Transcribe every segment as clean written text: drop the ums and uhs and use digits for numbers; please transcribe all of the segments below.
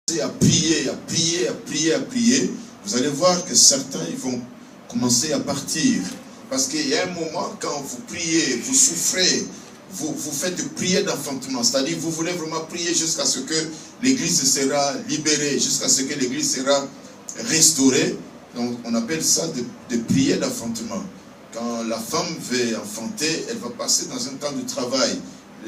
à prier, à prier, à prier, à prier, vous allez voir que certains ils vont commencer à partir. Parce qu'il y a un moment, quand vous priez, vous souffrez, vous faites prier d'enfantement. C'est-à-dire, vous voulez vraiment prier jusqu'à ce que l'église sera libérée, jusqu'à ce que l'église sera restaurée. Donc, on appelle ça de prier d'enfantement. Quand la femme veut enfanter, elle va passer dans un temps de travail.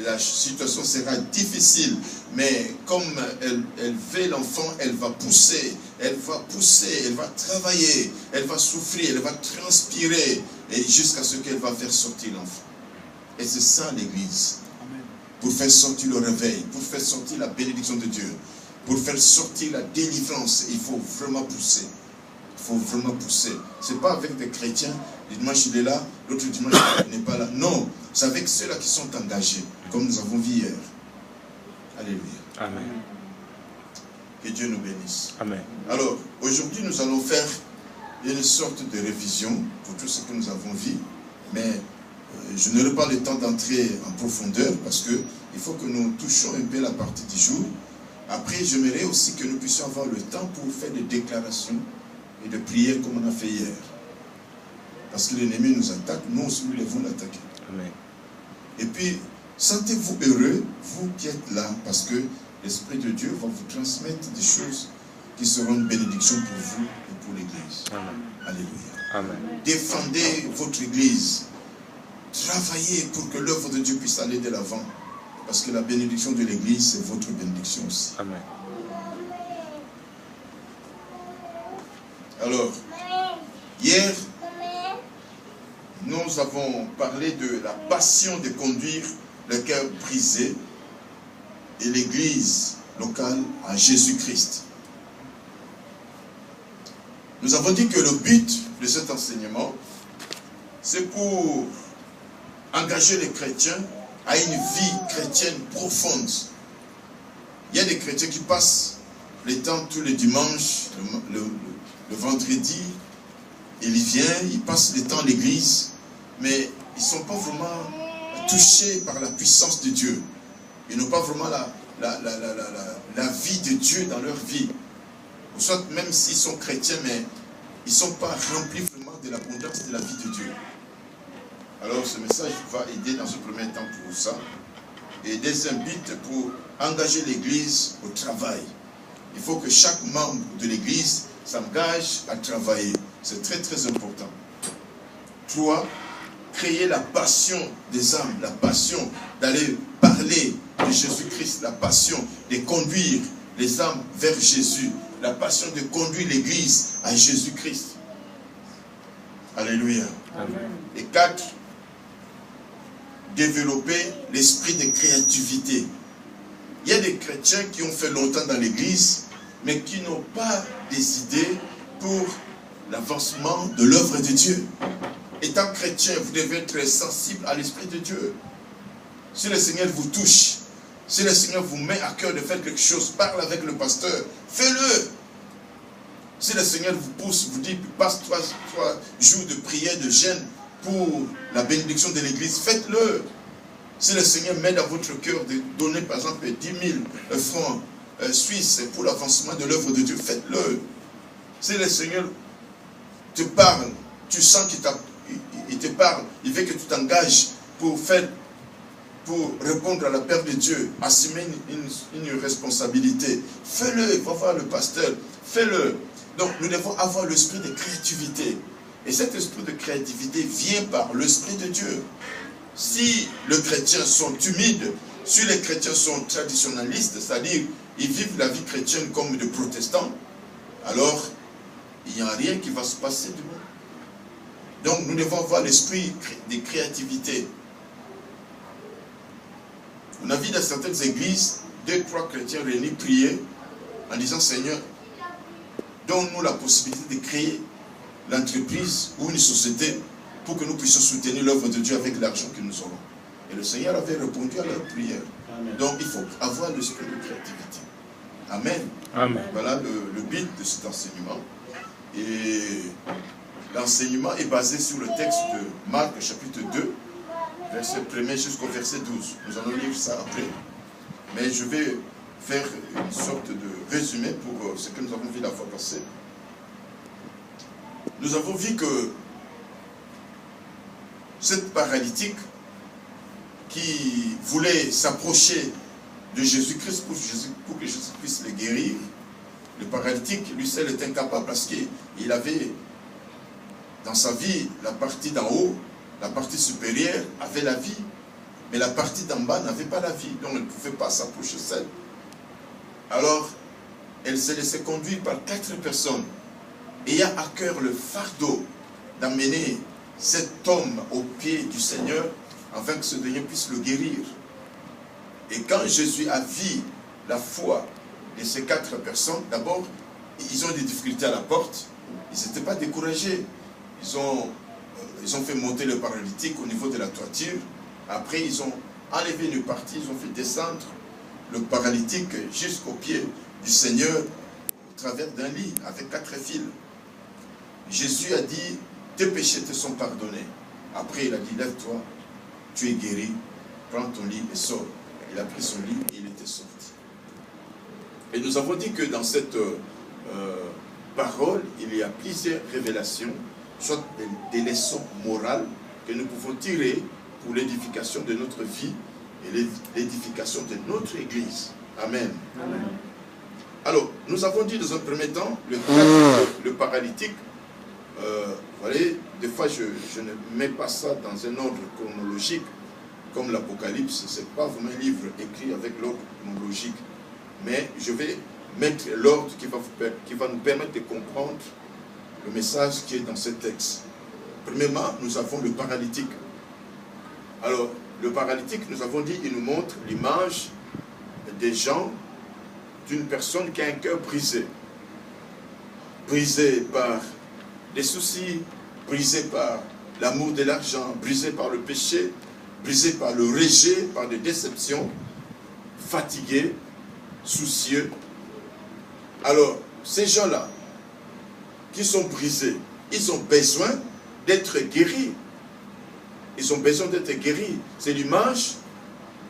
La situation sera difficile, mais comme elle veut l'enfant, elle va pousser, elle va travailler, elle va souffrir, elle va transpirer, et jusqu'à ce qu'elle va faire sortir l'enfant. Et c'est ça l'église. Pour faire sortir le réveil, pour faire sortir la bénédiction de Dieu, pour faire sortir la délivrance, il faut vraiment pousser. Il faut vraiment pousser. Ce n'est pas avec des chrétiens, le dimanche il est là, l'autre dimanche il n'est pas là. Non, c'est avec ceux-là qui sont engagés, comme nous avons vu hier. Alléluia. Amen. Que Dieu nous bénisse. Amen. Alors, aujourd'hui nous allons faire une sorte de révision pour tout ce que nous avons vu, mais je n'aurai pas le temps d'entrer en profondeur parce qu'il faut que nous touchions un peu la partie du jour. Après, j'aimerais aussi que nous puissions avoir le temps pour faire des déclarations et de prières comme on a fait hier. Parce que l'ennemi nous attaque, nous aussi nous devons l'attaquer. Amen. Et puis, sentez-vous heureux, vous qui êtes là, parce que l'Esprit de Dieu va vous transmettre des choses qui seront une bénédiction pour vous et pour l'Église. Alléluia. Amen. Défendez votre Église. Travaillez pour que l'œuvre de Dieu puisse aller de l'avant. Parce que la bénédiction de l'Église, c'est votre bénédiction aussi. Amen. Alors, hier, nous avons parlé de la passion de conduire le cœur brisé et l'Église locale à Jésus-Christ. Nous avons dit que le but de cet enseignement, c'est pour engager les chrétiens à une vie chrétienne profonde. Il y a des chrétiens qui passent le temps tous les dimanches, le vendredi, ils viennent, ils passent le temps à l'église, mais ils ne sont pas vraiment touchés par la puissance de Dieu. Ils n'ont pas vraiment la vie de Dieu dans leur vie. Ou soit même s'ils sont chrétiens, mais ils ne sont pas remplis vraiment de l'abondance de la vie de Dieu. Alors ce message va aider dans ce premier temps pour ça. Et deuxième but, pour engager l'église au travail. Il faut que chaque membre de l'église s'engage à travailler. C'est très très important. 3. Créer la passion des âmes, la passion d'aller parler de Jésus-Christ, la passion de conduire les âmes vers Jésus, la passion de conduire l'église à Jésus-Christ. Alléluia. Amen. Et 4. Développer l'esprit de créativité. Il y a des chrétiens qui ont fait longtemps dans l'église, mais qui n'ont pas des idées pour l'avancement de l'œuvre de Dieu. Étant chrétien, vous devez être sensible à l'Esprit de Dieu. Si le Seigneur vous touche, si le Seigneur vous met à cœur de faire quelque chose, parle avec le pasteur, fais-le. Si le Seigneur vous pousse, vous dit, passe 3 jours de prière, de jeûne pour la bénédiction de l'église, faites-le. Si le Seigneur met dans votre cœur de donner par exemple 10 000 francs suisses pour l'avancement de l'œuvre de Dieu, faites-le. Si le Seigneur te parle, tu sens qu'il te parle, il veut que tu t'engages pour répondre à l'appel de Dieu, assumer une responsabilité, fais-le. Il faut voir le pasteur, fais-le. Donc nous devons avoir l'esprit de créativité. Et cet esprit de créativité vient par l'Esprit de Dieu. Si les chrétiens sont timides, si les chrétiens sont traditionnalistes, c'est-à-dire ils vivent la vie chrétienne comme des protestants, alors il n'y a rien qui va se passer de nous. Donc nous devons avoir l'esprit de créativité. On a vu dans certaines églises, 2-3 chrétiens réunis prier en disant Seigneur, donne-nous la possibilité de créer l'entreprise ou une société pour que nous puissions soutenir l'œuvre de Dieu avec l'argent que nous aurons. Et le Seigneur avait répondu à leur prière. Amen. Donc il faut avoir l'esprit de créativité. Amen. Amen. Voilà le but de cet enseignement. Et l'enseignement est basé sur le texte de Marc chapitre 2, verset 1er jusqu'au verset 12. Nous allons lire ça après. Mais je vais faire une sorte de résumé pour ce que nous avons vu la fois passée. Nous avons vu que cette paralytique qui voulait s'approcher de Jésus-Christ pour que Jésus puisse le guérir, le paralytique, lui seul est incapable parce qu'il avait dans sa vie la partie d'en haut, la partie supérieure avait la vie, mais la partie d'en bas n'avait pas la vie, donc elle ne pouvait pas s'approcher seule. Alors, elle s'est laissée conduire par 4 personnes, ayant à cœur le fardeau d'amener cet homme au pied du Seigneur, afin que ce dernier puisse le guérir. Et quand Jésus a vu la foi de ces 4 personnes, d'abord, ils ont des difficultés à la porte, ils n'étaient pas découragés. Ils ont fait monter le paralytique au niveau de la toiture. Après, ils ont enlevé une partie, ils ont fait descendre le paralytique jusqu'au pied du Seigneur au travers d'un lit avec 4 fils. Jésus a dit, tes péchés te sont pardonnés. Après, il a dit, lève-toi, tu es guéri, prends ton lit et sors. Il a pris son lit et il était sorti. Et nous avons dit que dans cette parole, il y a plusieurs révélations, soit des leçons morales que nous pouvons tirer pour l'édification de notre vie et l'édification de notre Église. Amen. Amen. Alors, nous avons dit dans un premier temps, le paralytique, vous voyez, des fois je ne mets pas ça dans un ordre chronologique, comme l'Apocalypse, ce n'est pas vraiment un livre écrit avec l'ordre chronologique, mais je vais mettre l'ordre qui va nous permettre de comprendre le message qui est dans ce texte. Premièrement, nous avons le paralytique. Alors, le paralytique, nous avons dit, il nous montre l'image des gens, d'une personne qui a un cœur brisé. Brisé par des soucis, brisé par l'amour de l'argent, brisé par le péché, brisé par le rejet, par des déceptions, fatigué, soucieux. Alors, ces gens-là, qui sont brisés, ils ont besoin d'être guéris. Ils ont besoin d'être guéris. C'est l'image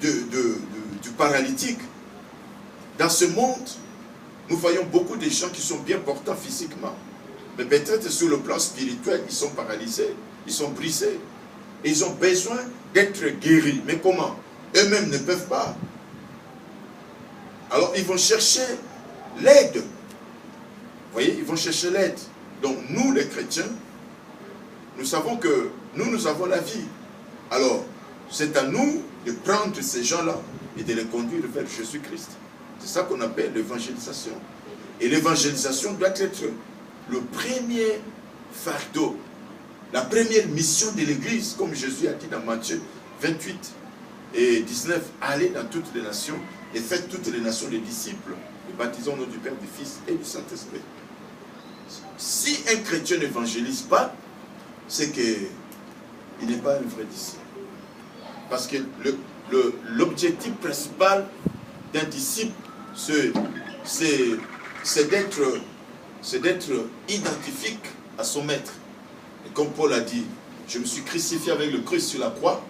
du paralytique. Dans ce monde, nous voyons beaucoup de gens qui sont bien portants physiquement. Mais peut-être sur le plan spirituel, ils sont paralysés, ils sont brisés. Et ils ont besoin d'être guéris. Mais comment? Eux-mêmes ne peuvent pas. Alors ils vont chercher l'aide. Vous voyez, ils vont chercher l'aide. Donc nous, les chrétiens, nous savons que nous avons la vie. Alors, c'est à nous de prendre ces gens-là et de les conduire vers Jésus-Christ. C'est ça qu'on appelle l'évangélisation. Et l'évangélisation doit être le premier fardeau, la première mission de l'Église, comme Jésus a dit dans Matthieu 28 et 19, allez dans toutes les nations et faites toutes les nations des disciples, et baptisons au nom du Père, du Fils et du Saint-Esprit. Si un chrétien n'évangélise pas, c'est qu'il n'est pas un vrai disciple. Parce que l'objectif principal d'un disciple, c'est d'être identifique à son maître. Et comme Paul a dit, je me suis crucifié avec le Christ sur la croix.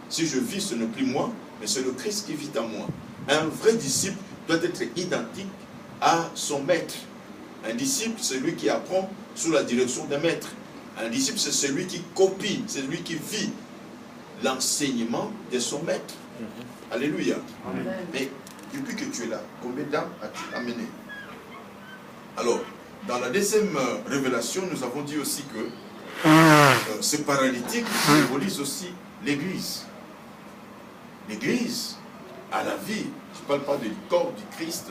Si je vis, ce n'est plus moi, mais c'est le Christ qui vit en moi. Un vrai disciple doit être identique à son maître. Un disciple, c'est celui qui apprend sous la direction d'un maître. Un disciple, c'est celui qui copie, c'est celui qui vit l'enseignement de son maître. Alléluia. Amen. Mais depuis que tu es là, combien d'âmes as-tu amené? Alors, dans la deuxième révélation, nous avons dit aussi que ce paralytique symbolise aussi l'Église. L'Église a la vie. Je ne parle pas du corps du Christ,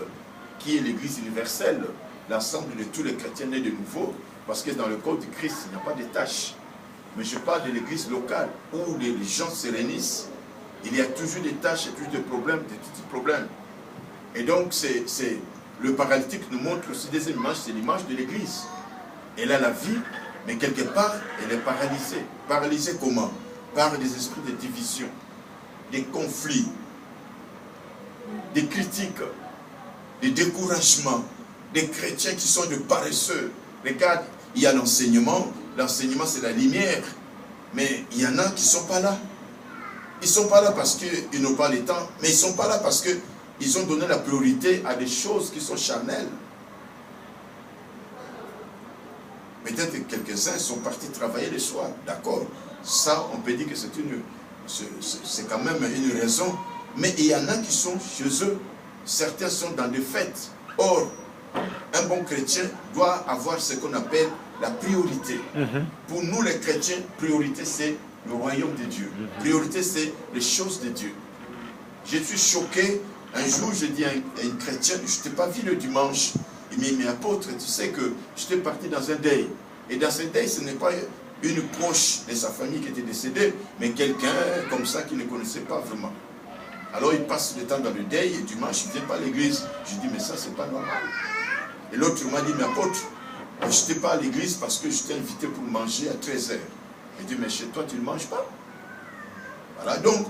qui est l'Église universelle, l'ensemble de tous les chrétiens nés de nouveau, parce que dans le corps du Christ, il n'y a pas de tâches. Mais je parle de l'Église locale, où les gens se réunissent. Il y a toujours des tâches, il y a toujours des problèmes, des petits problèmes. Et donc, le paralytique nous montre aussi des images, c'est l'image de l'Église. Elle a la vie, mais quelque part, elle est paralysée. Paralysée comment? Par des esprits de division, des conflits, des critiques, des découragements, des chrétiens qui sont de paresseux. Regarde, il y a l'enseignement c'est la lumière, mais il y en a qui ne sont pas là. Ils ne sont pas là parce qu'ils n'ont pas le temps, mais ils ne sont pas là parce qu'ils ils ont donné la priorité à des choses qui sont charnelles. Peut-être que quelques-uns sont partis travailler le soir, d'accord. Ça, on peut dire que c'est quand même une raison. Mais il y en a qui sont chez eux. Certains sont dans des fêtes. Or, un bon chrétien doit avoir ce qu'on appelle la priorité. Pour nous les chrétiens, priorité c'est le royaume de Dieu. Priorité c'est les choses de Dieu. Je suis choqué. Un jour, je dis à un chrétien, je ne t'ai pas vu le dimanche. Il m'a dit, mais apôtre, tu sais que j'étais parti dans un deuil. Et dans ce deuil, ce n'est pas une proche de sa famille qui était décédée, mais quelqu'un comme ça qui ne connaissait pas vraiment. Alors il passe le temps dans le deuil et dimanche, il ne vient pas à l'église. Je dis, mais ça, c'est pas normal. Et l'autre m'a dit, mais apôtre, je n'étais pas à l'église parce que je t'ai invité pour manger à 13h. Il dit, mais chez toi, tu ne manges pas. Voilà, donc,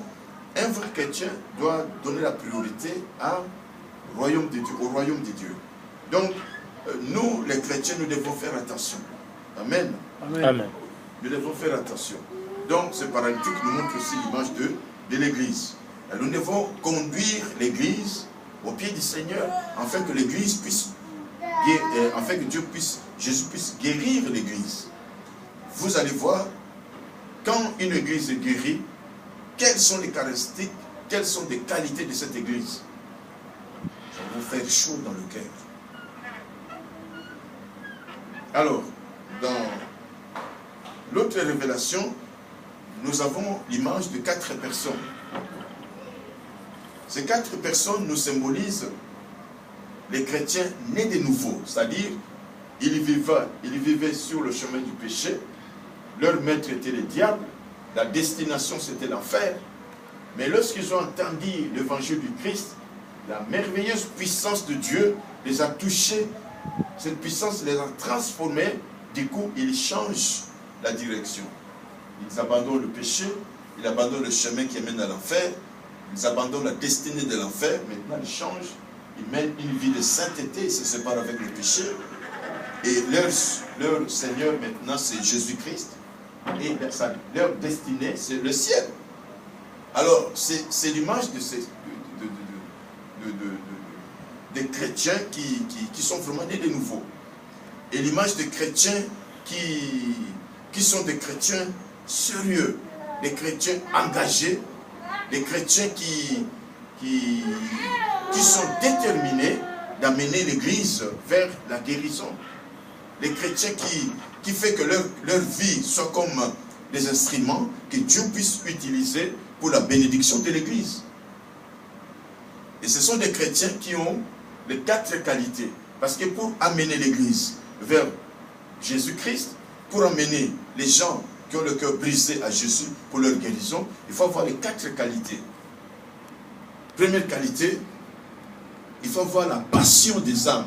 un vrai chrétien doit donner la priorité au royaume de Dieu. Donc, nous, les chrétiens, nous devons faire attention. Amen. Amen. Nous devons faire attention. Donc, ce paralytique nous montre aussi l'image de l'Église. Nous devons conduire l'Église au pied du Seigneur, afin que l'Église puisse, afin que Jésus puisse guérir l'Église. Vous allez voir, quand une Église est guérie, quelles sont les caractéristiques, quelles sont les qualités de cette Église? Ça va vous faire chaud dans le cœur. Alors, dans l'autre révélation, nous avons l'image de 4 personnes. Ces 4 personnes nous symbolisent les chrétiens nés de nouveau, c'est-à-dire ils vivaient sur le chemin du péché, leur maître était le diable, la destination c'était l'enfer, mais lorsqu'ils ont entendu l'évangile du Christ, la merveilleuse puissance de Dieu les a touchés, cette puissance les a transformés, du coup ils changent la direction. Ils abandonnent le péché, ils abandonnent le chemin qui mène à l'enfer, ils abandonnent la destinée de l'enfer, maintenant ils changent, ils mènent une vie de sainteté, ils se séparent avec le péché, et leur Seigneur maintenant c'est Jésus-Christ, et leur destinée c'est le ciel. Alors c'est l'image des chrétiens qui sont vraiment nés de nouveau, et l'image des chrétiens qui sont des chrétiens sérieux, des chrétiens engagés, des chrétiens qui sont déterminés d'amener l'Église vers la guérison. Les chrétiens qui fait que leur vie soit comme des instruments que Dieu puisse utiliser pour la bénédiction de l'Église. Et ce sont des chrétiens qui ont les 4 qualités. Parce que pour amener l'Église vers Jésus-Christ, pour amener les gens qui ont le cœur brisé à Jésus pour leur guérison, il faut avoir les 4 qualités. Première qualité, il faut avoir la passion des âmes,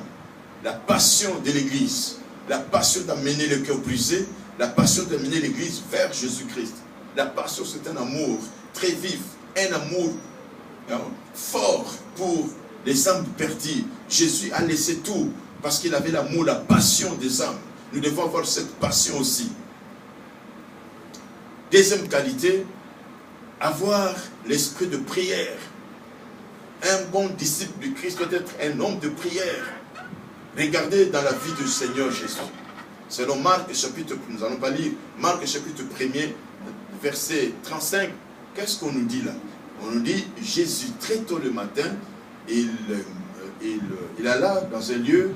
la passion de l'Église, la passion d'amener le cœur brisé, la passion d'amener l'Église vers Jésus-Christ. La passion, c'est un amour très vif, un amour fort pour les âmes perdues. Jésus a laissé tout parce qu'il avait l'amour, la passion des âmes. Nous devons avoir cette passion aussi. Deuxième qualité, avoir l'esprit de prière. Un bon disciple du Christ doit être un homme de prière. Regardez dans la vie du Seigneur Jésus. Selon Marc chapitre, nous n'allons pas lire, Marc chapitre 1er, verset 35, qu'est-ce qu'on nous dit là? On nous dit, Jésus très tôt le matin, il alla dans un lieu,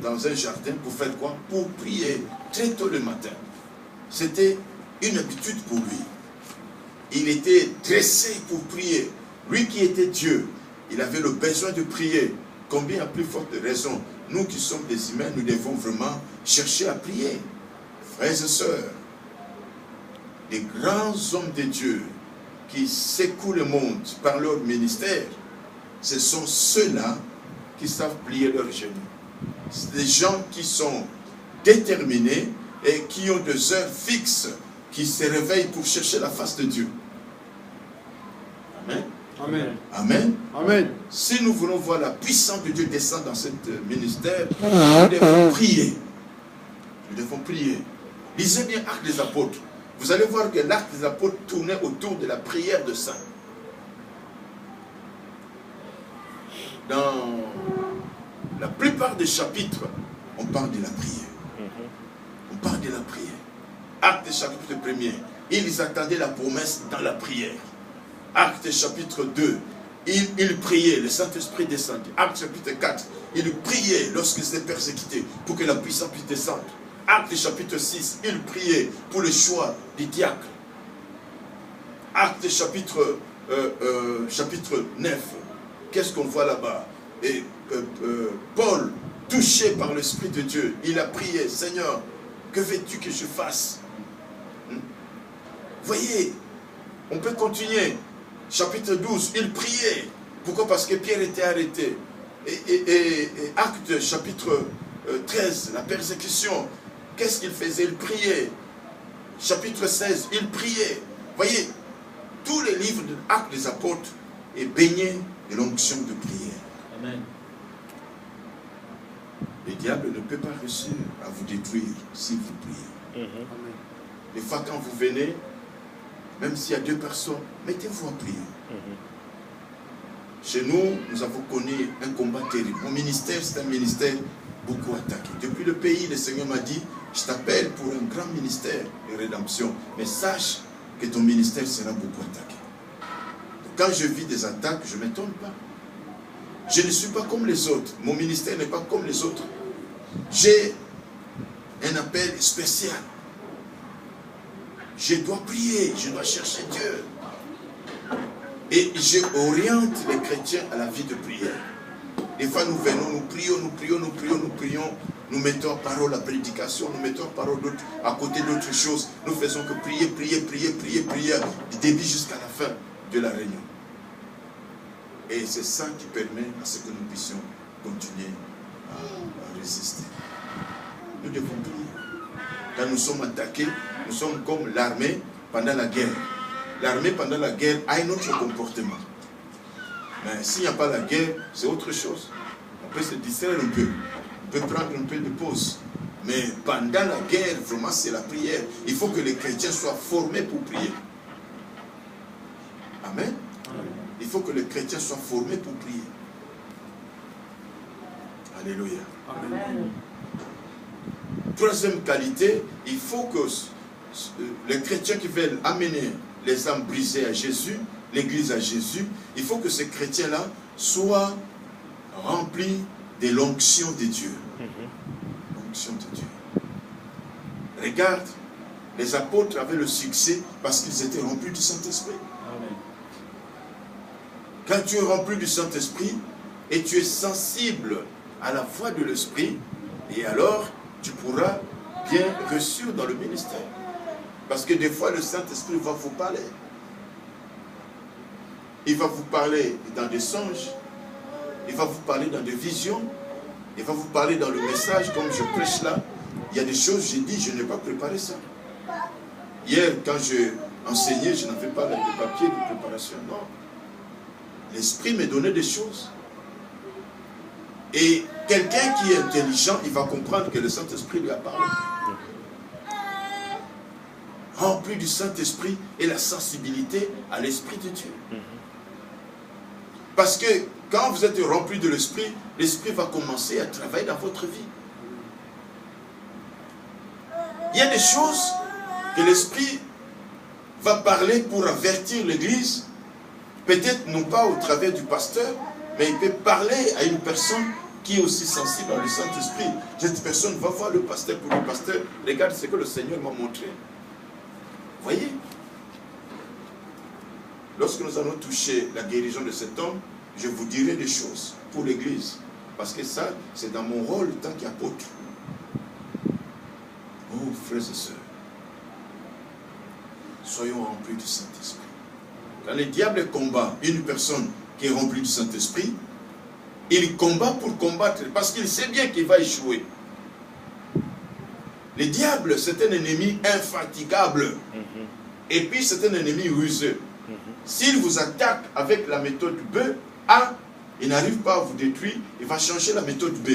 dans un jardin, pour faire quoi? Pour prier, très tôt le matin. C'était une habitude pour lui. Il était dressé pour prier. Lui qui était Dieu, il avait le besoin de prier. Combien à plus forte raison, nous qui sommes des humains, nous devons vraiment chercher à prier. Frères et sœurs, les grands hommes de Dieu qui secouent le monde par leur ministère, ce sont ceux-là qui savent plier leurs genoux. C'est des gens qui sont déterminés et qui ont des heures fixes, qui se réveillent pour chercher la face de Dieu. Amen. Amen. Amen. Amen. Si nous voulons voir la puissance de Dieu descendre dans ce ministère, nous devons prier. Nous devons prier. Lisez bien Actes des Apôtres. Vous allez voir que l'Acte des Apôtres tournait autour de la prière de saints. dans la plupart des chapitres, on parle de la prière. On parle de la prière. Actes chapitre 1er, ils attendaient la promesse dans la prière. Actes chapitre 2, ils priaient, le Saint-Esprit descendait. Actes chapitre 4, ils priaient lorsqu'ils étaient persécutés pour que la puissance puisse descendre. Actes chapitre 6, ils priaient pour le choix des diacres. Actes chapitre 9, qu'est-ce qu'on voit là-bas? Et Paul, touché par l'Esprit de Dieu, il a prié, Seigneur, que veux-tu que je fasse? Voyez, on peut continuer. Chapitre 12, il priait. Pourquoi? Parce que Pierre était arrêté. Et Actes chapitre 13, la persécution, qu'est-ce qu'il faisait? Il priait. Chapitre 16, il priait. Voyez, tous les livres de Actes des apôtres est baigné de l'onction de prière. Amen. Le diable ne peut pas réussir à vous détruire si vous priez. Amen. Des fois quand vous venez, même s'il y a 2 personnes, mettez-vous en prière. Chez nous, nous avons connu un combat terrible. Mon ministère, c'est un ministère beaucoup attaqué. Depuis le pays, le Seigneur m'a dit, je t'appelle pour un grand ministère de rédemption. Mais sache que ton ministère sera beaucoup attaqué. Donc, quand je vis des attaques, je ne m'étonne pas. Je ne suis pas comme les autres. Mon ministère n'est pas comme les autres. J'ai un appel spécial. Je dois prier, je dois chercher Dieu. Et j'oriente les chrétiens à la vie de prière. Des fois nous venons, nous prions, nous mettons en parole la prédication, nous mettons en parole à côté d'autres choses. Nous faisons que prier, du début jusqu'à la fin de la réunion. Et c'est ça qui permet à ce que nous puissions continuer à résister. Nous devons prier. Quand nous sommes attaqués, nous sommes comme l'armée pendant la guerre. L'armée pendant la guerre a un autre comportement. Mais s'il n'y a pas la guerre, c'est autre chose. On peut se distraire un peu. On peut prendre un peu de pause. Mais pendant la guerre, vraiment, c'est la prière. Il faut que les chrétiens soient formés pour prier. Amen. Il faut que les chrétiens soient formés pour prier. Alléluia. Amen. Troisième qualité, il faut que les chrétiens qui veulent amener les âmes brisées à Jésus, l'église à Jésus, il faut que ces chrétiens-là soient remplis de l'onction de Dieu. L'onction de Dieu. Regarde, les apôtres avaient le succès parce qu'ils étaient remplis du Saint-Esprit. Quand tu es rempli du Saint-Esprit et tu es sensible à la voix de l'Esprit, et alors tu pourras bien réussir dans le ministère. Parce que des fois, le Saint-Esprit va vous parler. Il va vous parler dans des songes. Il va vous parler dans des visions. Il va vous parler dans le message, comme je prêche là. Il y a des choses, j'ai dit, je n'ai pas préparé ça. Hier, quand je enseignais, je n'avais pas de papier de préparation. Non. L'Esprit me donnait des choses. Et quelqu'un qui est intelligent, il va comprendre que le Saint-Esprit lui a parlé. Rempli du Saint-Esprit et la sensibilité à l'Esprit de Dieu. Parce que quand vous êtes rempli de l'Esprit, l'Esprit va commencer à travailler dans votre vie. Il y a des choses que l'Esprit va parler pour avertir l'Église, peut-être non pas au travers du pasteur, mais il peut parler à une personne qui est aussi sensible à le Saint-Esprit. Cette personne va voir le pasteur pour le pasteur. Regarde ce que le Seigneur m'a montré. Voyez, lorsque nous allons toucher la guérison de cet homme, je vous dirai des choses pour l'Église. Parce que ça, c'est dans mon rôle en tant qu'apôtre. Oh, frères et sœurs, soyons remplis du Saint-Esprit. Quand le diable combat une personne qui est remplie du Saint-Esprit, il combat pour combattre parce qu'il sait bien qu'il va échouer. Le diable, c'est un ennemi infatigable. Et puis, c'est un ennemi rusé. S'il vous attaque avec la méthode B, A, il n'arrive pas à vous détruire, il va changer la méthode B.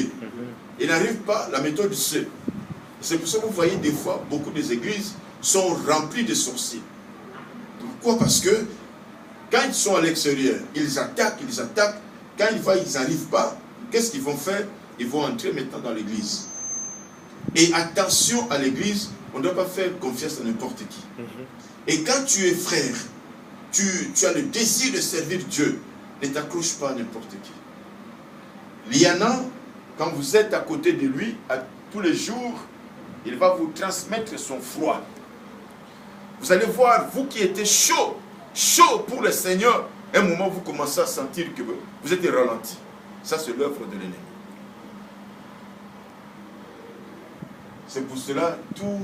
Il n'arrive pas la méthode C. C'est pour ça que vous voyez des fois, beaucoup des églises sont remplies de sorciers. Pourquoi? Parce que quand ils sont à l'extérieur, ils attaquent, quand ils voient qu'ils n'arrivent pas, qu'est-ce qu'ils vont faire? Ils vont entrer maintenant dans l'église. Et attention à l'église, on ne doit pas faire confiance à n'importe qui. Et quand tu es frère, tu as le désir de servir Dieu, ne t'accroche pas à n'importe qui. Liana, quand vous êtes à côté de lui, tous les jours, il va vous transmettre son froid. Vous allez voir, vous qui étiez chaud pour le Seigneur, un moment vous commencez à sentir que vous êtes ralenti. Ça, c'est l'œuvre de l'ennemi. C'est pour cela, tous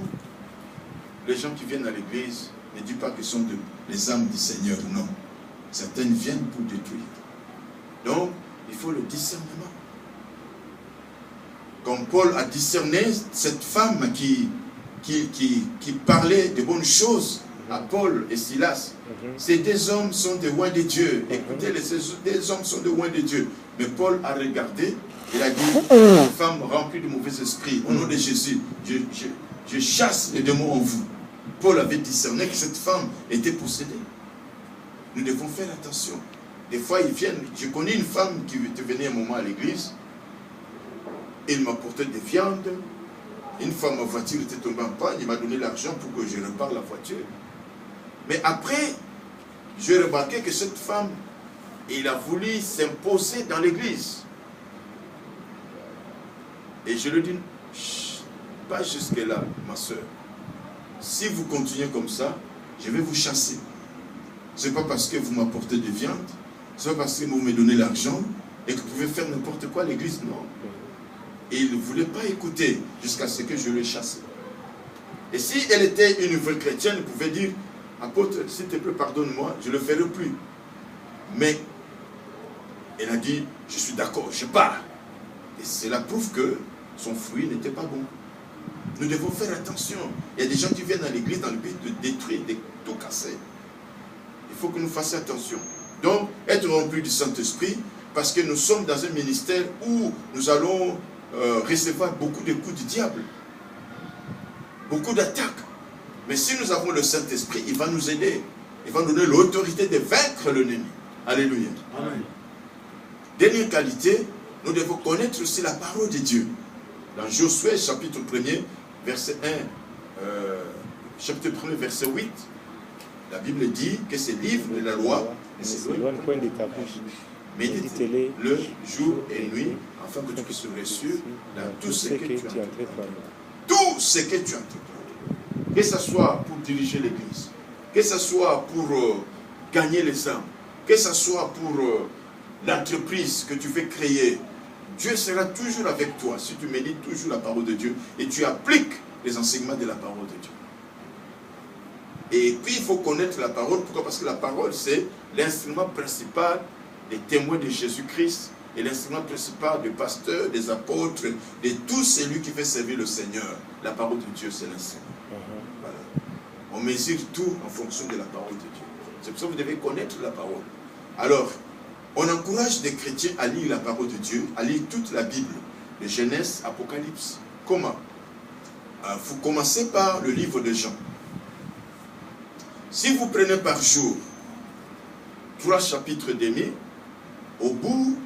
les gens qui viennent à l'église ne disent pas que ce sont les âmes du Seigneur, non. Certaines viennent pour détruire. Donc, il faut le discernement. Comme Paul a discerné cette femme qui parlait de bonnes choses à Paul et Silas. Ces deux hommes sont des rois de Dieu. Écoutez, ces deux hommes sont des rois de Dieu. Mais Paul a regardé, il a dit, une femme remplie de mauvais esprits, au nom de Jésus, je chasse les démons en vous. Paul avait discerné que cette femme était possédée. Nous devons faire attention. Des fois, ils viennent. Je connais une femme qui venait un moment à l'église. Il m'apportait des viandes. Une fois, ma voiture était tombée en panne. Il m'a donné l'argent pour que je répare la voiture. Mais après, j'ai remarqué que cette femme, il a voulu s'imposer dans l'église. Et je lui dis, pas jusque-là, ma soeur. Si vous continuez comme ça, je vais vous chasser. Ce n'est pas parce que vous m'apportez des viandes, ce n'est pas parce que vous me donnez l'argent et que vous pouvez faire n'importe quoi à l'église, non. Et il ne voulait pas écouter jusqu'à ce que je le chasse. Et si elle était une vraie chrétienne, elle pouvait dire, apôtre, s'il te plaît, pardonne-moi, je ne le ferai plus. Mais elle a dit, je suis d'accord, je pars. Et cela prouve que son fruit n'était pas bon. Nous devons faire attention. Il y a des gens qui viennent à l'église dans le but de détruire, de tout casser. Il faut que nous fassions attention. Donc, être remplis du Saint-Esprit, parce que nous sommes dans un ministère où nous allons recevoir beaucoup de coups du diable. Beaucoup d'attaques. Mais si nous avons le Saint-Esprit, il va nous aider. Il va nous donner l'autorité de vaincre l'ennemi. Alléluia. Amen. Dernière qualité, nous devons connaître aussi la parole de Dieu. Dans Josué, chapitre 1er, verset 1, chapitre 1er, verset 8, la Bible dit que ces livres de la loi ne s'éloignent point de ta bouche. Médite-les le jour et nuit, afin que tu puisses réussir dans tout ce que tu entreprends. Tout ce que tu entreprends. Que ce soit pour diriger l'église, que ce soit pour gagner les âmes, que ce soit pour l'entreprise que tu veux créer, Dieu sera toujours avec toi si tu médites toujours la parole de Dieu et tu appliques les enseignements de la parole de Dieu. Et puis il faut connaître la parole. Pourquoi? Parce que la parole, c'est l'instrument principal des témoins de Jésus-Christ et l'instrument principal des pasteurs, des apôtres, de tout celui qui fait servir le Seigneur. La parole de Dieu, c'est l'instrument. Voilà. On mesure tout en fonction de la parole de Dieu. C'est pour ça que vous devez connaître la parole. Alors, on encourage les chrétiens à lire la parole de Dieu, à lire toute la Bible, de Genèse, Apocalypse. Comment? Vous commencez par le livre de Jean. Si vous prenez par jour 3 chapitres et demi, au bout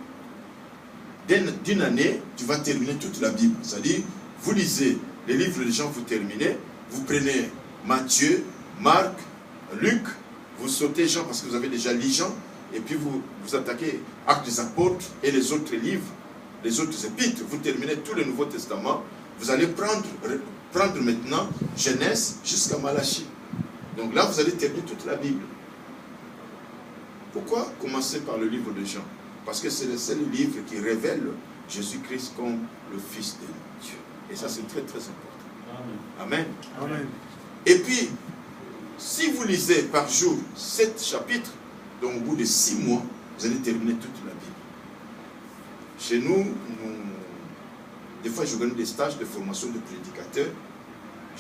d'une année, tu vas terminer toute la Bible. C'est-à-dire, vous lisez les livres de Jean, vous terminez, vous prenez Matthieu, Marc, Luc, vous sautez Jean parce que vous avez déjà lu Jean, et puis vous attaquez Actes des Apôtres et les autres livres, les autres épîtres, vous terminez tout le Nouveau Testament, vous allez prendre maintenant Genèse jusqu'à Malachie. Donc là, vous allez terminer toute la Bible. Pourquoi commencer par le livre de Jean? Parce que c'est le seul livre qui révèle Jésus-Christ comme le Fils de Dieu. Et ça, c'est très, très important. Amen. Amen. Et puis, si vous lisez par jour 7 chapitres, donc au bout de 6 mois, vous allez terminer toute la Bible. Chez nous, des fois, j'organise des stages de formation de prédicateurs.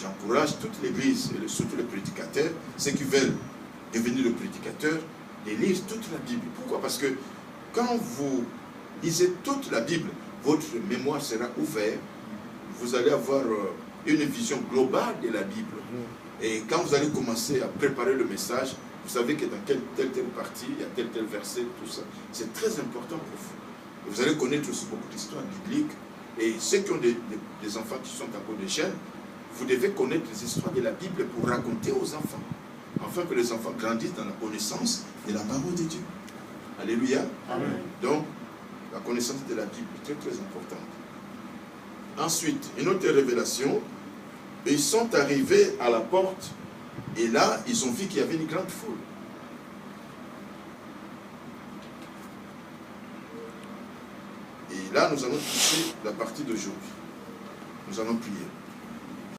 J'encourage toute l'église, et surtout les prédicateurs, ceux qui veulent devenir le prédicateur, de lire toute la Bible. Pourquoi? Parce que quand vous lisez toute la Bible, votre mémoire sera ouverte, vous allez avoir une vision globale de la Bible. Et quand vous allez commencer à préparer le message, Vous savez que dans telle partie, il y a tel verset, tout ça. C'est très important pour vous. Et vous allez connaître aussi beaucoup d'histoires bibliques. Et ceux qui ont des enfants qui sont encore des jeunes, vous devez connaître les histoires de la Bible pour raconter aux enfants, afin que les enfants grandissent dans la connaissance de la parole de Dieu. Alléluia. Amen. Donc, la connaissance de la Bible est très très importante. Ensuite, une autre révélation, ils sont arrivés à la porte et là, ils ont vu qu'il y avait une grande foule. Et là, nous allons toucher la partie d'aujourd'hui. Nous allons prier.